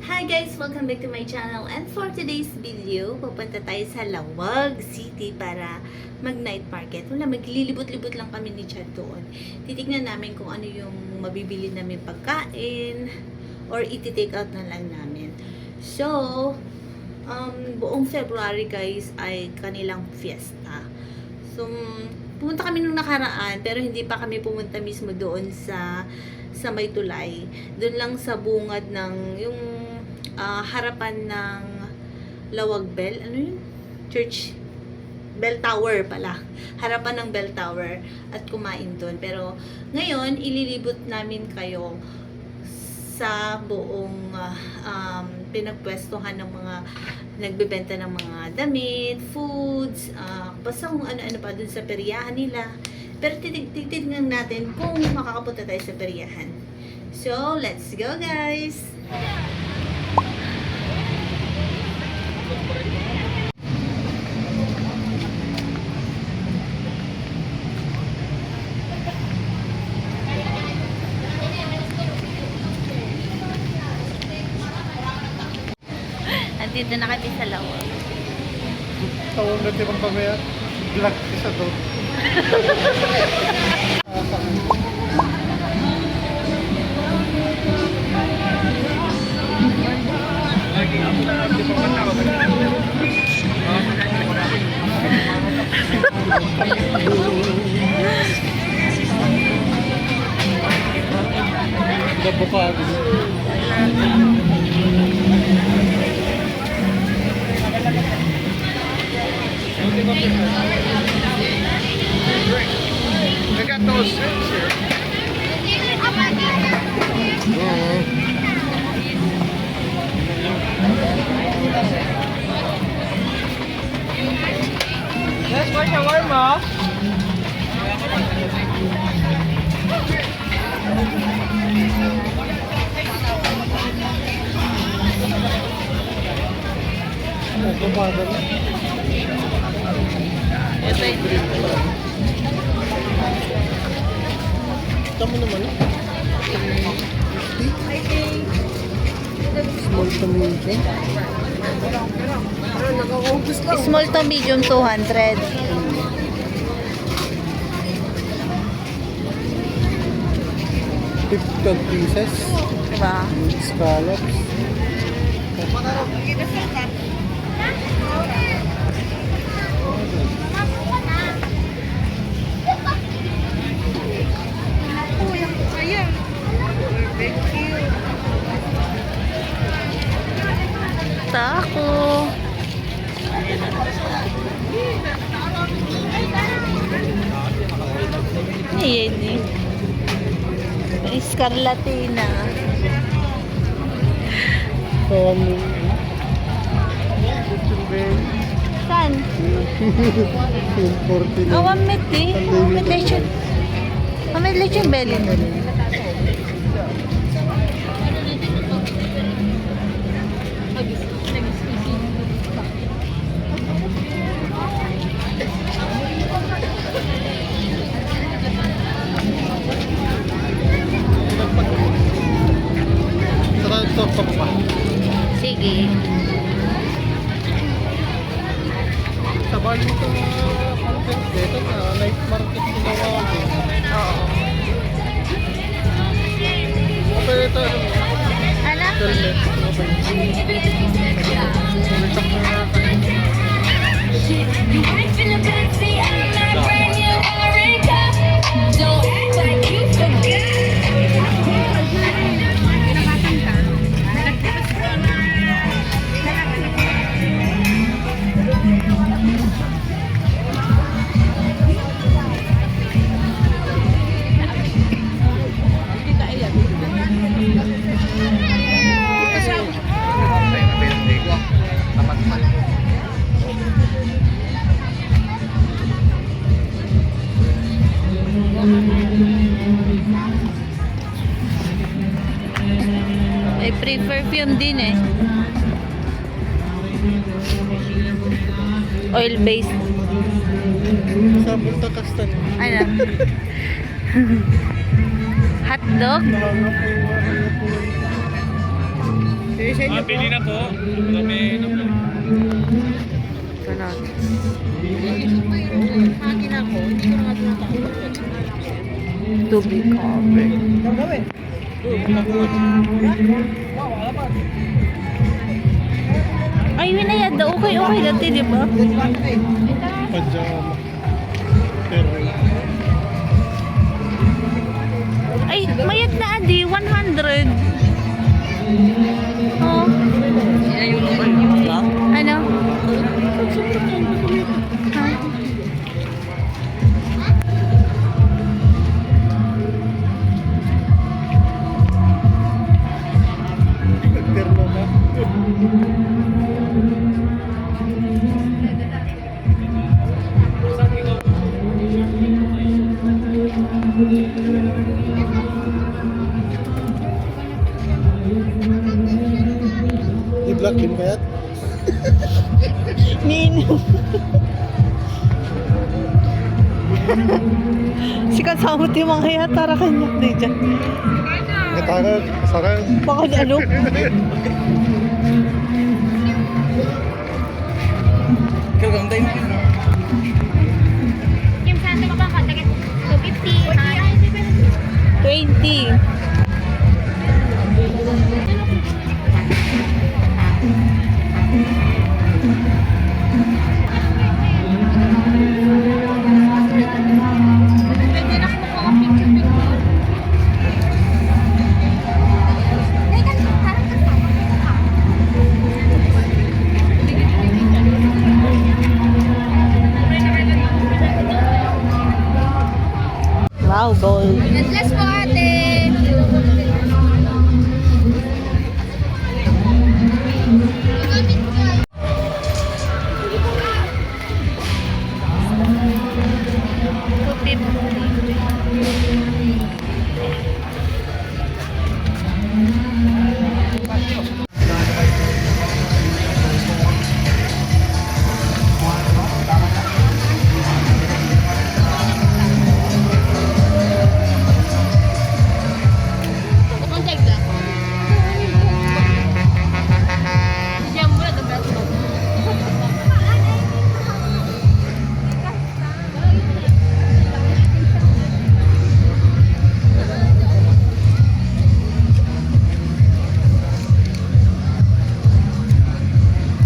Hi guys! Welcome back to my channel, and for today's video, pupunta tayo sa Lawag City para mag-night market. Maglilibot-libot lang kami ni Chad doon. Titignan namin kung ano yung mabibili namin pagkain or iti-take out na lang namin. So, buong February guys ay kanilang fiesta. So, pumunta kami nung nakaraan pero hindi pa kami pumunta mismo doon sa may tulay. Doon lang sa bungad ng yung harapan ng Lawag Bell. Ano yun? Church Bell Tower pala. Harapan ng Bell Tower at kumain doon. Pero ngayon, ililibot namin kayo sa buong pinagpwestuhan ng mga nagbebenta ng mga damit, foods, basta kung ano-ano pa dun sa peryahan nila. Pero titignan natin kung makakapunta tayo sa peryahan. So, let's go guys! Andito na kami sa Lawag. Tawag natin ang pamaya. Black isa to. Avocado. I got those shrimps here. Let's go shawarma. Avocado na. Tama naman. Small to medium. Small to medium, 200. 50 pieces. Diba? Scallops. Taco. Ayan eh. Scarlatina. Saan? 40 lang. Awam mit eh. Awam lechon. Awam lechon belly. Saka ito pa. Sige. Sa bali ito content dito na night market ginawa ko. Oo. Okay, ito ano mo? Anak? Helmet. May free perfume din eh. Oil-based. Sa Punta Castan. Ano? Hotdog? Pili na po. Marami na po. Ito na. Tubig cover. Ay, winayad na. Okay dati, di ba? Pajama. Pero, Ay, mayat na adi. 100. Oh. Ano? Ha? terno na. I-block yun kaya? Nino. Sikat samot yung mga yatara kanyak di dyan. Katara, sarang. Baka di ano? Kim, saan ka ba ka? 250. 20. Wow, gold. Let's po ate.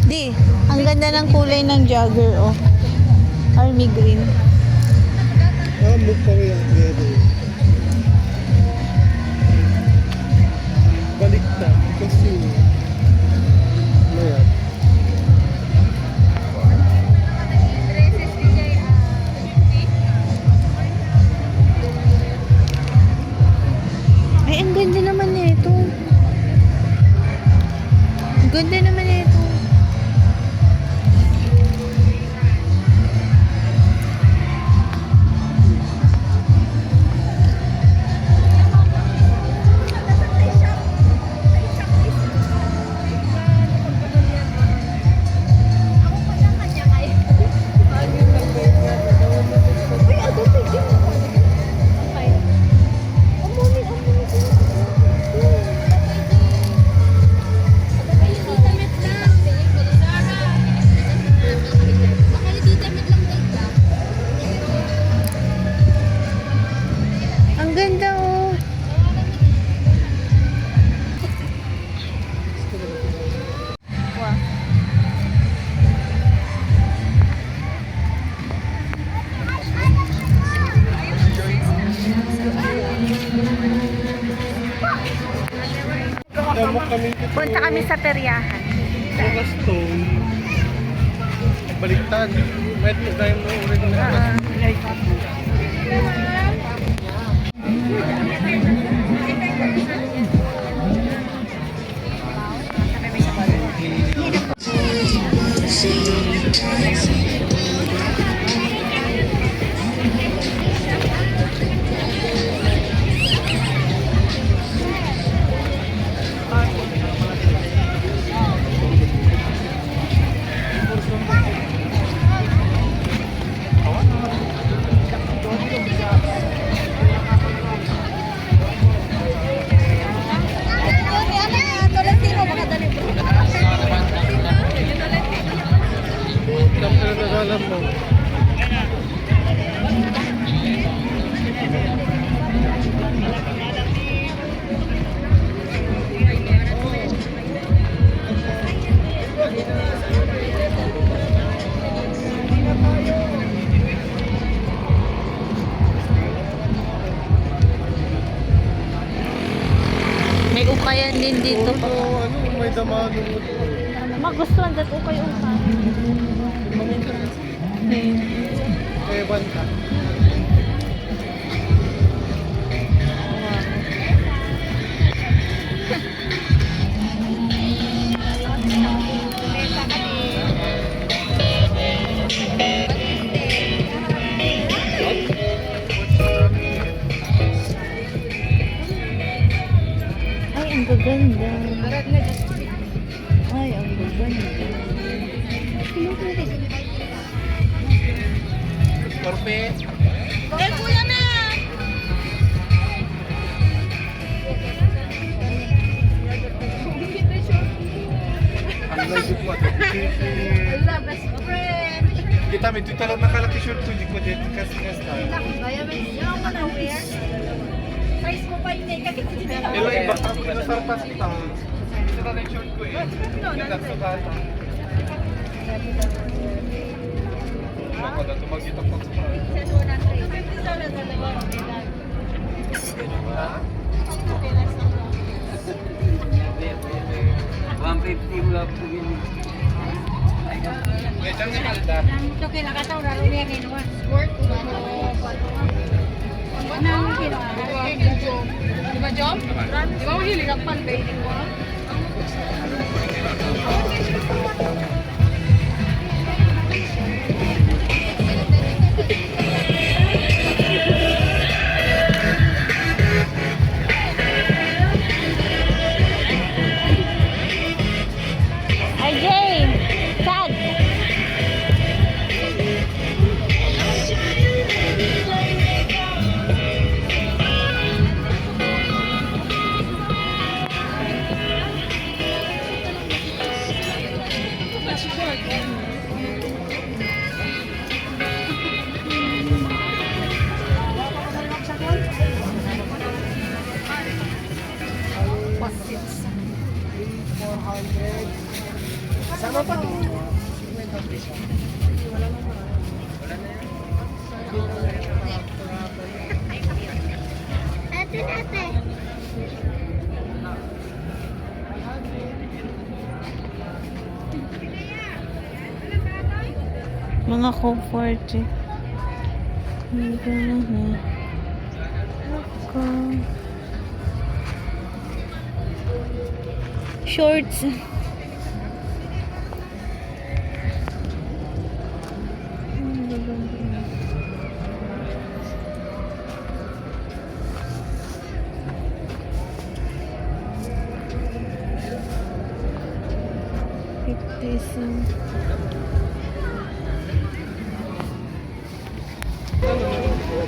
Di, ang ganda ng kulay ng jogger, oh. Army green. Look pa rin ang pwede. Baliktad. Kasi, ano yan? Ay, ang ganda naman nito. Ang ganda naman nito. Ang ganda, oh. Wow. Damo kami dito. Punta kami sa peryahan. Mga stone. Baliktad. Wait, tayo mo ulit na. damahan mo. Magustuhan dat o kayo ka. Ewan ka. Ay, ang gaganda. Ay, ang gaganda. Korpe. Eh, kuya na! Ang lagit mo. Wala, best friend. Kita mo, ito talagang nakala-t-shirt ko. Hindi ko din kas-kas tayo. Yung mo na wear. Price mo pa yun eh. Kakit hindi na Ila iba ako pinasarpas kita. Ito na yung short ko eh. Ganda sa kata. Ako na tumagit ako sa kata. Ha? 150 mula po yun. Eh, dyan nga kalda. Ito kinakataw na rin yan kinuha. Sport. Ano ang kinuha? Di ba, Jom? Di ba mahilig ang pan-bathing mo? RJ! Sad! Sama pa to. Ate, ate. Mga comfort eh. Shorts.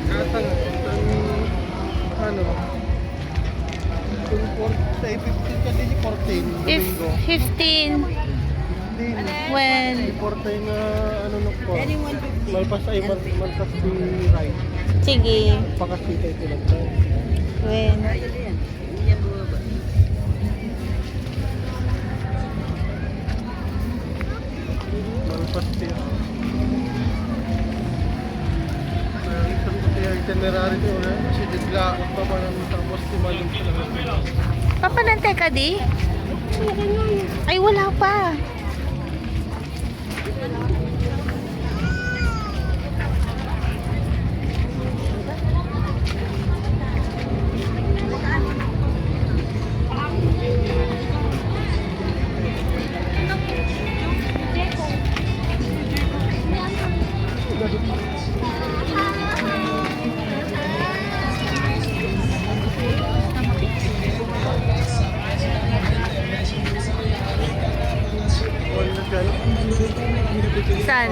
Katang, ano, kung 15 ka din, 14. If Domingo. 15, Hindi, when, 14 na, ano no po. Malpas ay malpas di right. sige, Pakasita ito lang tayo. when, Malpas di. Isang ko kaya itinerary ko na. Kasi bigla, pa ba namin tapos tumalong sa lahat. papanante ka di? Ay, wala pa. Saan?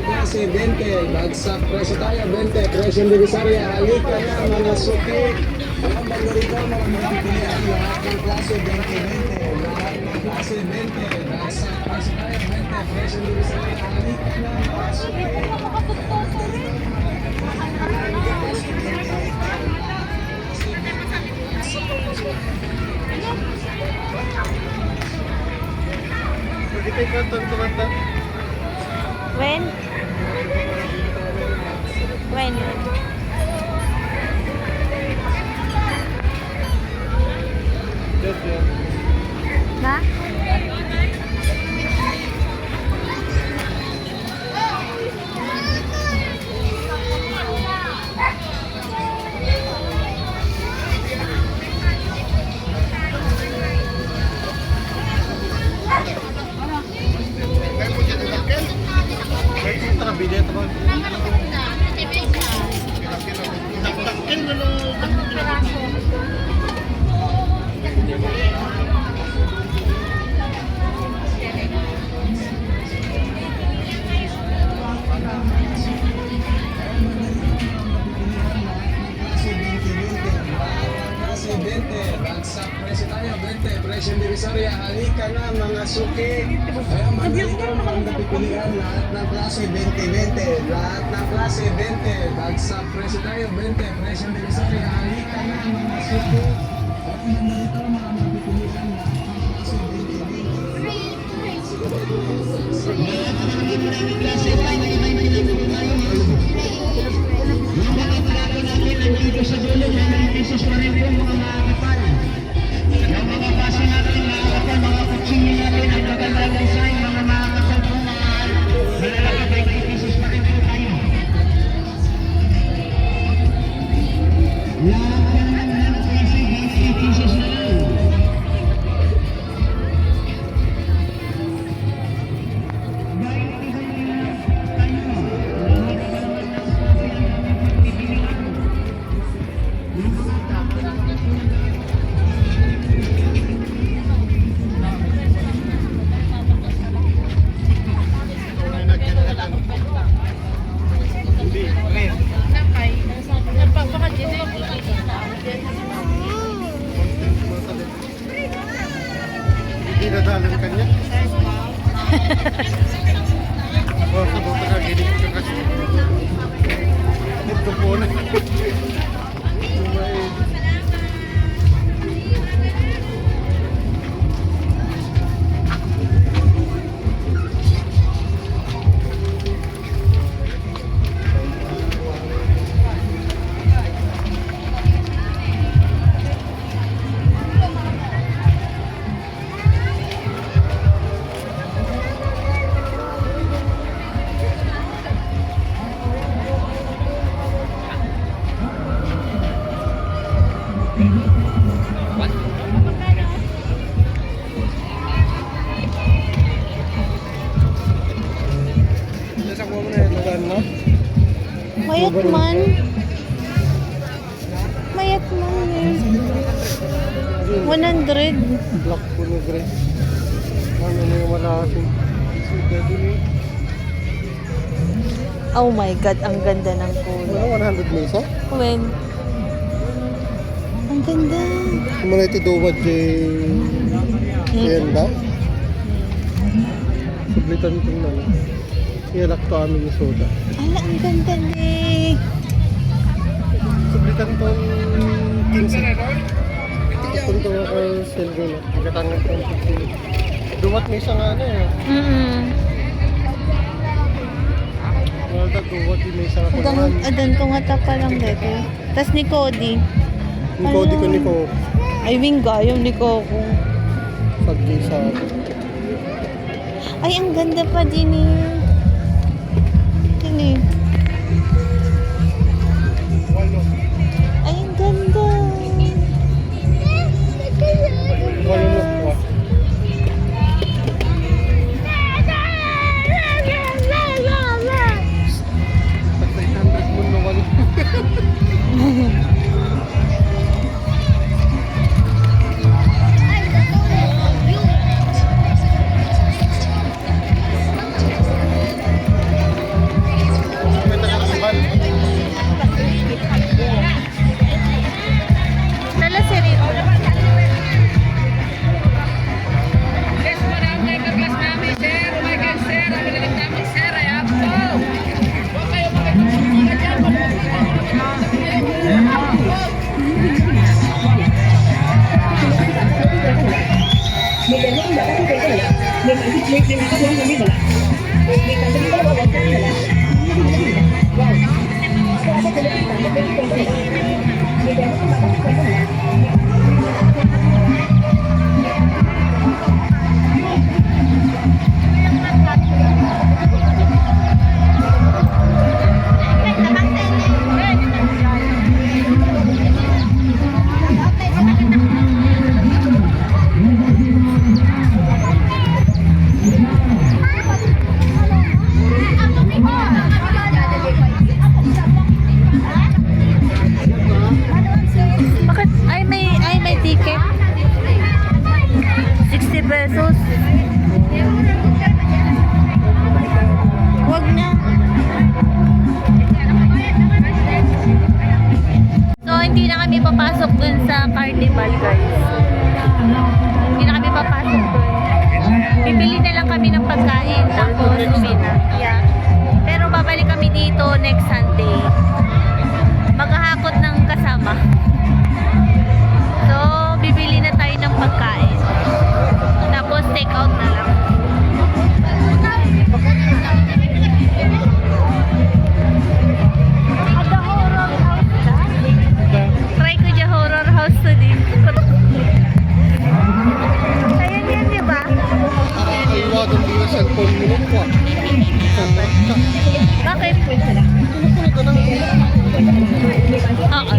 Klase 20, bagsak presyo tayo, 20, presyo Divisoria, halika na mga suki. Ang baglarito, mga pilihan, lahat ng klase 20, lahat ng klase 20, bagsak presyo tayo, 20, presyo Divisoria, halika na mga suki. Pwede kayo kantang kumanta. When? When? Na? Bidet ba? Klase 20, bagsak presyo tayo, 20, presyo divisoria, halika na mga suki. Kaya madali ka naman napipilian, lahat ng klase 20, lahat ng klase 20, bagsak presyo tayo, 20, presyo divisoria, halika na mga suki. Kaya madali ka naman napipilian, lahat ng klase 20. Dinadalan ka niya. Oh, sa bota ka, gini ka kasi. Ito po na. Mayat man. Mayat man eh. 100. Black po na gray. Ano na yung malaking. Oh my God, ang ganda ng kulay. Ano, 100 mesa? When? Ang ganda. Kumulay iti duwad yan ba? Sublitan itong nana. Ialak to amin yung soda. Ala, ang ganda eh. Sublitan itong 15. Kung ito ako silgo na. Nagatangan itong 15. Duwat may isang ano eh. Wala duwat may isang ako. Adan ko nga pa lang dito. Tas ni Cody. Yung kodi ko ni ko. Ay, Wingga, yung ni Coco. Pagdi sa Ay, ang ganda pa din eh. Din eh. Ay, ang ganda. walunok ko. Pag 900 mo na walunok. papasok dun sa carnival, guys. Hindi na kami papasok dun. Bibili na lang kami ng pagkain, tapos uwi na. Yeah. Pero babalik kami dito next Sunday. Maghahakot ng kasama. So, bibili na tayo ng pagkain. Tapos take out na lang. Try ko dyan horror house to din. Ayan yan, di ba? Nakakaliwa doon din sa cellphone mo nung kwa. Bakit? Oo.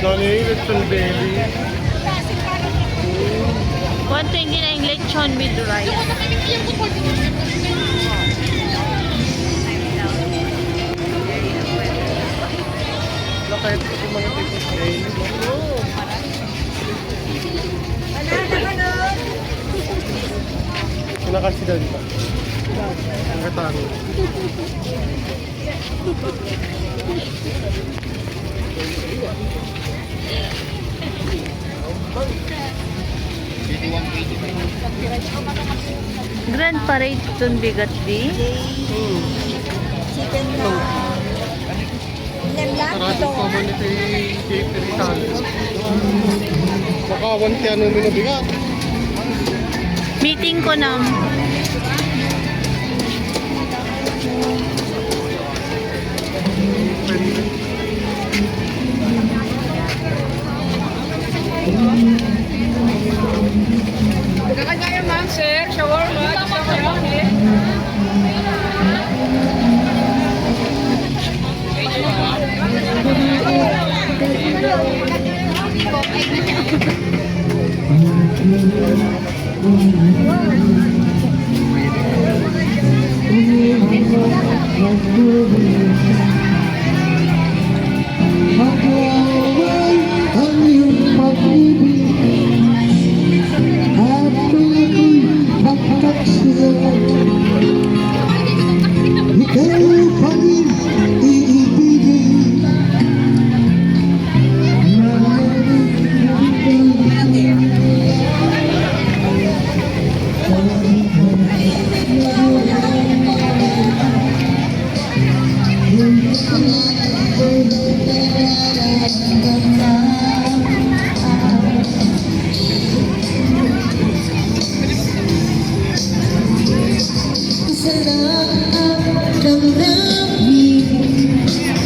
Dali, lechon belly. 129 lechon with rice. Wala kahit ito mga tipos belly. Kinakasida di ba? Ang katano. Grand Parade dun bigat di. Maraming community catering talent. Baka 1 kaya nung binabigat. Meeting ko na. Kakanya ma'am, sir. Shawarma. Gusto ko yun eh. Magwaway ang iyong pag-ibig at ako'y magkaksila. Ikaw pa rin iibigin na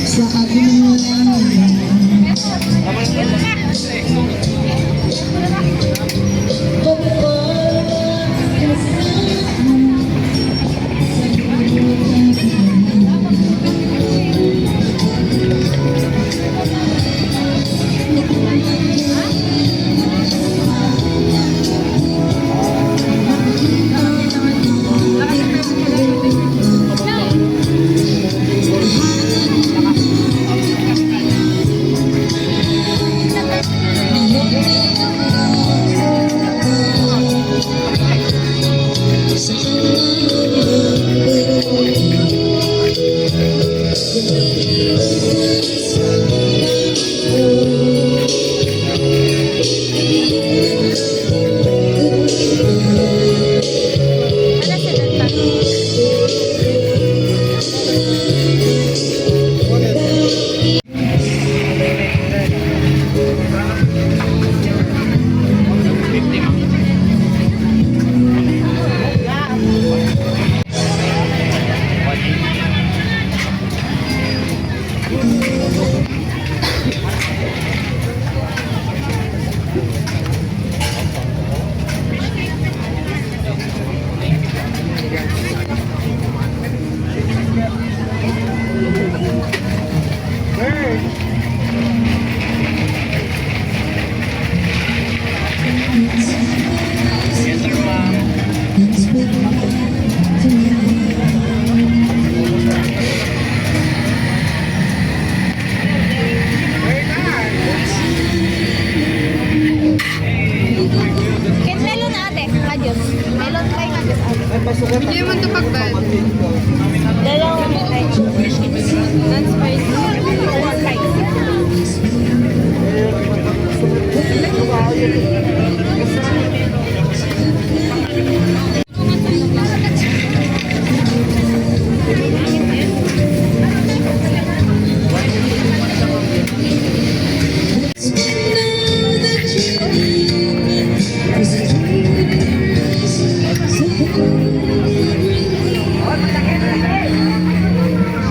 sa aking Hindi mo ito pagbad. Dalawang non-spicy. Or spicy.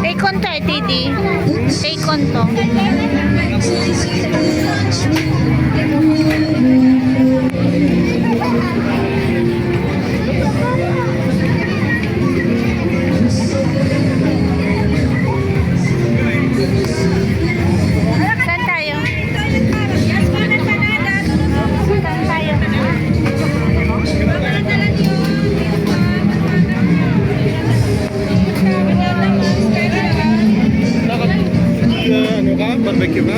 Take on to, Titi. Take on to. Saan tayo? Saan tayo? Ano ka? Barbecue ka?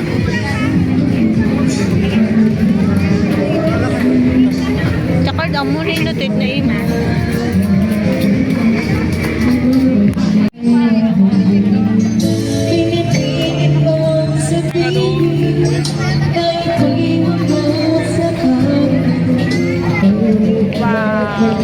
Tsaka ang muna inutit na ima. Wow.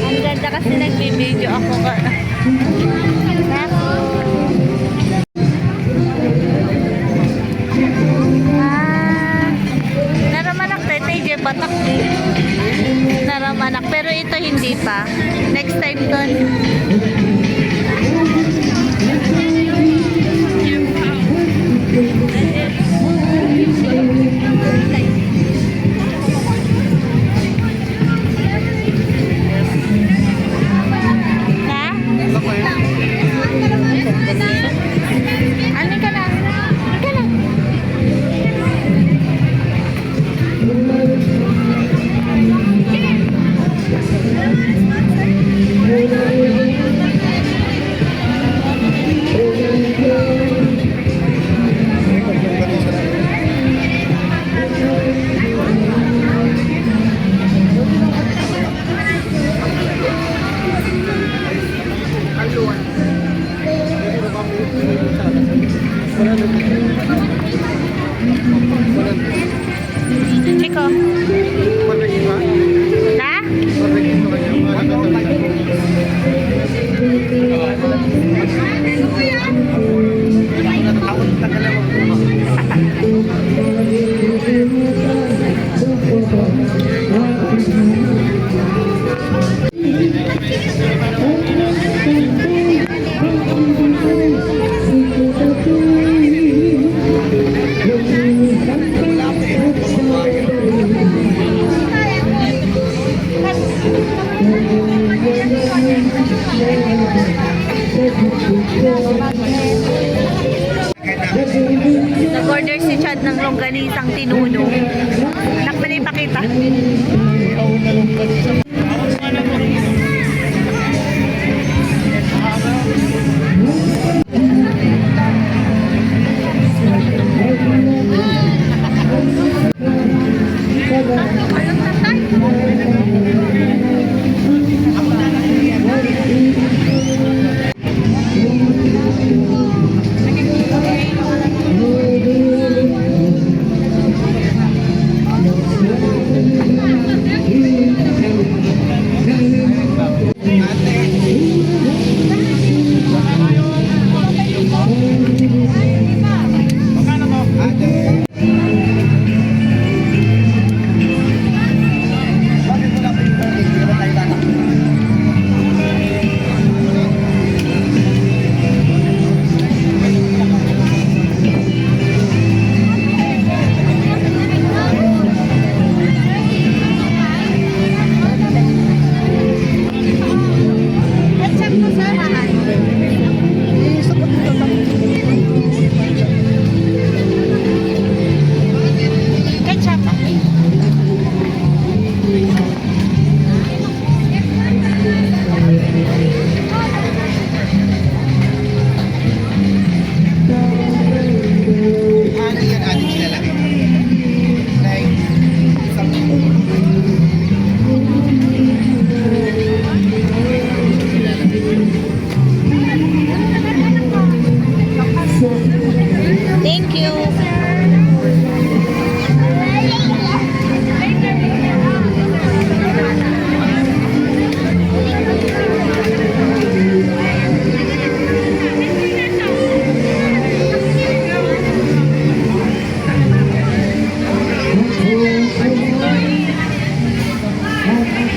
Ang ganda kasi nagbibideo ako ka. Naramanak tayo tayo batak eh. Naramanak pero ito hindi pa. Next time ton. Ha? Ano ka na? Ka na. Chico. Barbecue ka? Na? Barbecue ka kanya. Mahalaga talaga. Nag-order si Chad ng longganisang tinuno. Nakpa na ipakita.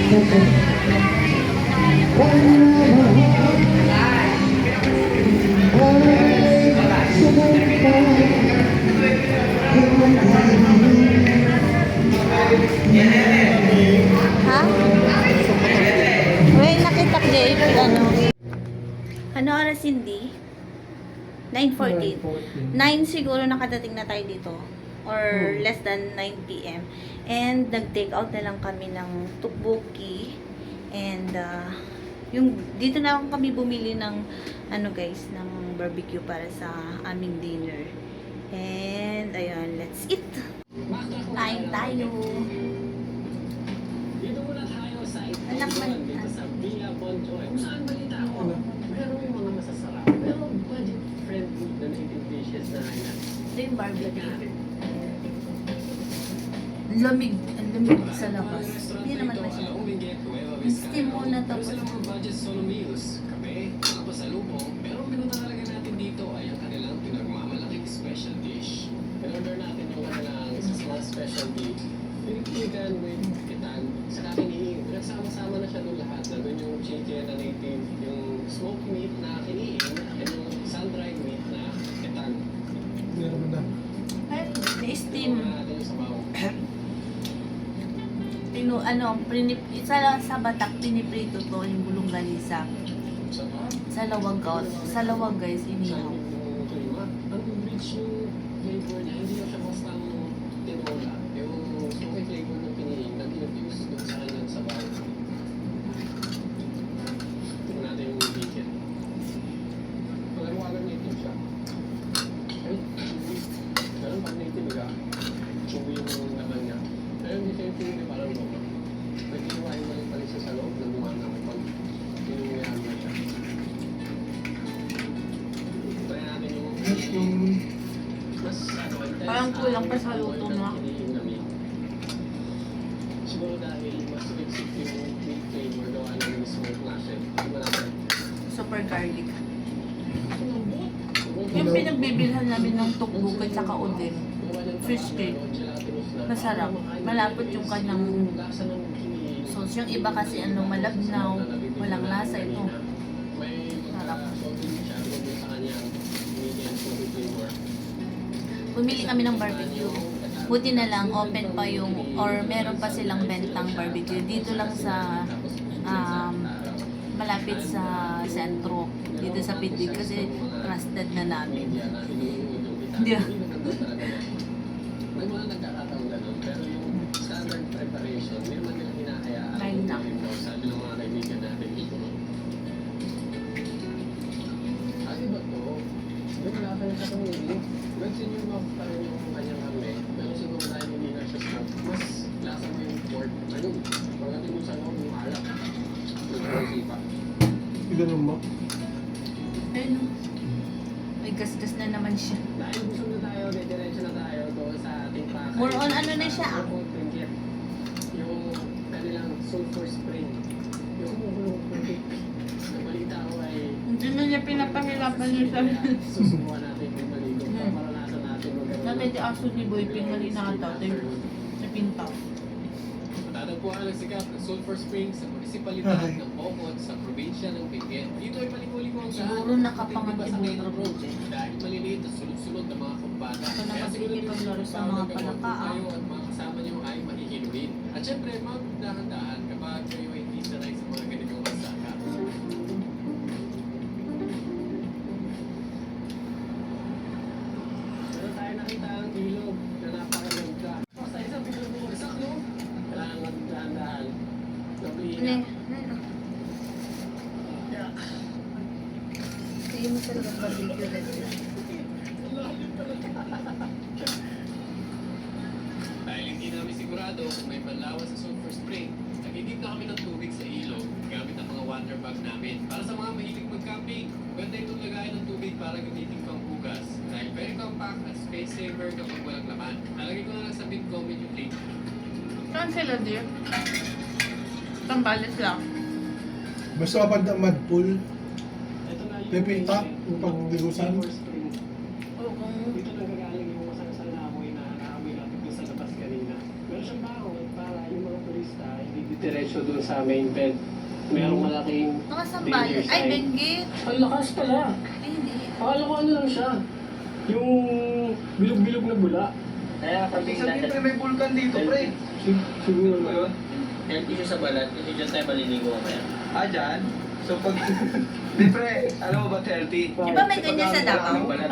Ha? Wait, nakita ko ano. Ano oras hindi? 9:14. 9 siguro nakadating na tayo dito. Or less than 9 p.m. And nag-take out na lang kami ng tteokbokki. And yung dito na lang kami bumili ng ano guys, ng barbecue para sa aming dinner. And ayun, let's eat. Kain tayo. Dito muna tayo sa Anak man. dito sa Villa Bonjoy. Kung saan balita ko, meron yung mga masasarap. Pero budget-friendly na native dishes na ina. Ito yung barbecue. Lamig. Ang lamig sa labas. Hindi naman masyado. Steam muna tapos. Pero sa mga budget solo meals, kape, mga pasalubong, pero ang pinatalaga natin dito ay ang kanilang pinagmamalaking special dish. In-order natin yung kanilang small specialty. Pinagpigan with kitan, sa kiniing. Pinagsama-sama na siya doon lahat. Nandun yung chicken na native, yung smoked meat na kiniing, and yung sun-dried meat na kitan. Meron na. Ay, na-steam. Natin yung sabaw. Isa sa batak, piniprito to yung gulong galisa. Sa lawag guys, inihaw. Yung klima, ang rich yung flavor niya, hindi lang siya basta tinola. Yung smoky flavor ng piniing, nag-infuse doon sa kanyang sabaw. Tingnan natin yung chicken. Paglaruagan native siya. Ay, ganun pag native ka, chewy yung laman niya. Pero hindi siya yung feeling parang goma. Nag-iwain mo yung palisa sa loob ng gumana kapag pinuyahan mo siya. Try natin yung mas Parang kulang pa sa luto mo. Siguro dahil mas sweet yung meat flavor gawa ng smoke natin. Di ba natin? Super garlic. Yung pinagbibilhan namin ng tteokbokki at saka udeng. Fish cake. Masarap. Malapot yung kanyang sauce. Yung iba kasi malabnaw. Walang lasa ito. Sarap. Bumili kami ng barbecue. Buti na lang, open pa yung, or meron pa silang bentang barbecue. Dito lang sa, malapit sa sentro. Dito sa Pidig kasi trusted na namin. Hindi ah. May mga nagkakataon ganun, pero yung standard preparation, may mga nilang hinahayaan. Ayun na. Sabi ng mga kaibigan natin dito. Ay, ba to? May wala ka yung katamili. Mag-senior mo pa rin yung kanyang kami. Pero siguro dahil hindi na siya smoke, mas lasa mo yung pork. Ano? Pagdating mo sa loob, yung alak. Sipa. Ganun mo? Ayun. May gasgas na naman siya. Dahil gusto na tayo, diretso na tayo doon sa ating pakay. More on ano na siya, ah? Yung kanilang sulfur spring. Yung umulong putik. Ang balita ko ay Hindi na niya pinapahirapan niya sa susubukan natin yung maligo. Maranasan natin mag- Sabi di aso ni Boy Ping halina ka daw. Sa pintaw. Matatagpuan ang sikat ng Sulphur Springs sa munisipalidad ng Bocod sa probinsya ng Benguet. Dito ay paliko-liko ang daan. Siguro nakapangantibong Sa road dahil maliliit at sunod-sunod na mga kumbata. Ito na kasi ikipaglaro sa mga palaka, ah. Kayo at mga kasama niyo ay makikinuin. At syempre, magdahan-dahan kapag kayo ay hindi sanay sa mga ganitong kasaka. Meron tayo nakita ang ilog na napakaganda. Sa isang bilog mo, isak no? Kailangan magdahan-dahan. Nablihin. Sige mo talaga barbecue na sila. Dahil hindi namin sigurado kung may panlawas sa Sulphur Spring, nagigib na kami ng tubig sa ilog gamit ang mga water bag namin. Para sa mga mahilig mag-camping, pwede itong lagayan ng tubig para gamitin pang hugas. Dahil very compact at space saver kapag walang laman. Nalagay ko na lang sa mid-comment yung link. Saan sila, dear? Tambalit lang. Basta kapag na mud pool, Ito na yung pipita yung pangligusan. Sulphur Spring. Oo, kung Dito nanggagaling yung masang-sang na amoy na naamoy natin doon sa labas kanina. Meron siyang baon para yung mga turista hindi diretso doon sa main bed. Merong malaking Mga sambalan. danger Ay, sign. benggit. Ang lakas pala. Ay, hindi. Akala ko ano lang siya. Yung bilog-bilog na bula. Kaya pati Sabihin pre, may vulkan dito pre. Siguro na yun. healthy siya sa balat, kasi dyan tayo maliligo kaya. Ah, dyan? So pag... Di pre, alam mo ba 30? Di ba may ganyan sa Davao? Balat.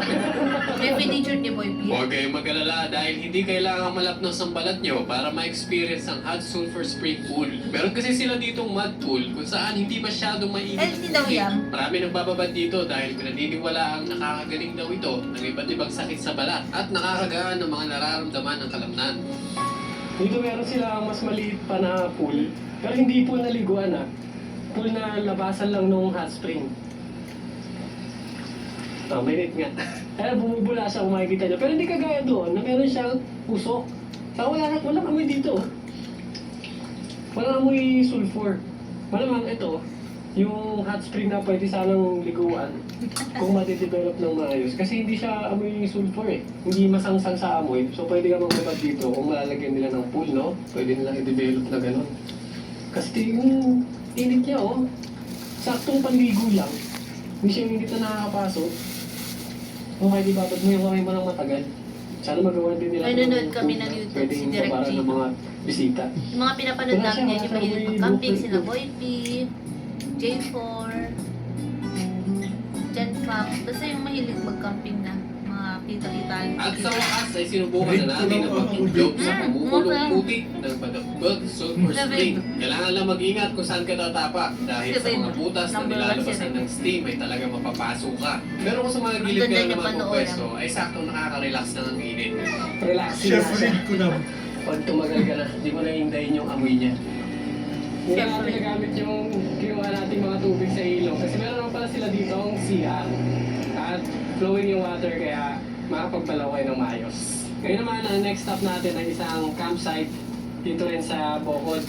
May feature ni Boy P. Huwag kayong mag-alala dahil hindi kailangan malapnos ang balat nyo para ma-experience ang hot sulfur spring pool. Meron kasi sila ditong mud pool kung saan hindi masyadong mainit. Healthy daw yan. Marami nagbababad dito dahil pinaniniwala ang nakakagaling daw ito ng iba't ibang sakit sa balat at nakakagaan ng mga nararamdaman ng kalamnan. Dito meron sila mas maliit pa na pool, pero hindi pool na liguan pool na labasan lang nung hot spring. Mainit nga. Kaya bumubula siya kung makikita niya. Pero hindi kagaya doon na meron siyang usok. Saka walang amoy dito. Walang amoy sulfur. Malamang ito, yung hot spring na pwede sanang liguan kung matidevelop ng maayos. Kasi hindi siya amoy sulfur Hindi masangsang sa amoy. So pwede ka magbabad dito kung malalagyan nila ng pool, no? Pwede nilang i-develop na gano'n. Kasi yung init niya, saktong panligo lang. Hindi siya hindi na nakakapasok. Kung kahit ibabad mo yung kamay mo ng matagal. Sana magawa din nila. Nanonood kami ng YouTube, pwedeng si Direk para Gino. ng mga bisita. Yung mga pinapanood namin yan, yung mahilig mag-camping, sina Boy P, J4, Jen Camp. Basta yung mahilig mag-camping na mga kita-kita. At sa wakas ay sinubukan na natin ang pag-job sa pamumulong putik ng Padagbag Sulfur Spring. Kailangan lang mag-ingat kung saan ka tatapak dahil sa mga butas na nilalabasan ng steam ay talaga mapapasok ka. Pero kung sa mga gilid Ang ganda ka niya naman ng panoorin. pwesto ay saktong nakaka-relax na ng init. Relaxing na siya. ko na. Pag tumagal ka na, di mo na hintayin yung amoy niya. Hindi namin nagamit yung kinuha nating mga tubig sa ilog kasi meron naman pala sila dito ang CR at flowing yung water kaya makapagpalaw kayo ng maayos. Ngayon naman, ang next stop natin ay isang campsite dito rin sa Bocod.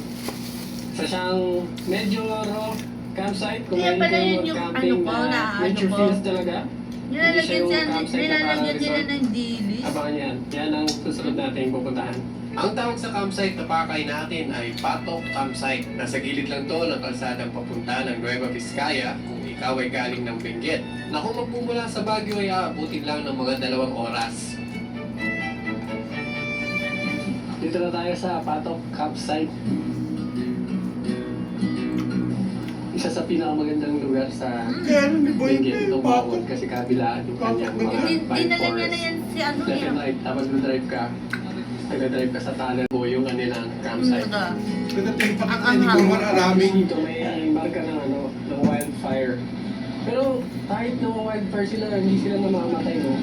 Sa siyang medyo raw campsite, kung Kaya mahilig pala kayo yun yung mag-camping ano ko, na na nature ano ko. feels talaga. Nilalagyan Hindi siya yung campsite na parang nila resort. ng dilis. Abangan yan. Yan ang susunod natin pupuntahan. Ang tawag sa campsite na pakay natin ay Patok Campsite. Nasa gilid lang to ng kalsadang papunta ng Nueva Vizcaya kung ikaw ay galing ng Benguet. Na kung magpumula sa Baguio ay aabutin lang ng mga 2 oras. Dito na tayo sa Patok Campsite. Isa sa pinakamagandang lugar sa Benguet. Itong Bacol kasi kabilaan yung kanyang mga Hindi pine na ganyan na forest. yan si ano Left niya. and right, tapos nag-drive ka. Nag-drive ka sa tunnel po yung kanilang campsite. Kada timpak Ang na hindi ko anghang. maraming. Dito may marka ng ng wildfire. Pero kahit na wildfire sila, hindi sila namamatay, no?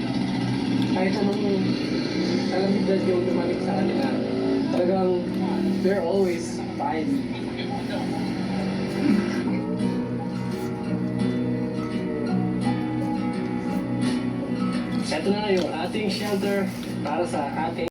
Kahit anong kalamidad yung dumating sa kanila, talagang they're always fine. Ito na yung ating shelter para sa ating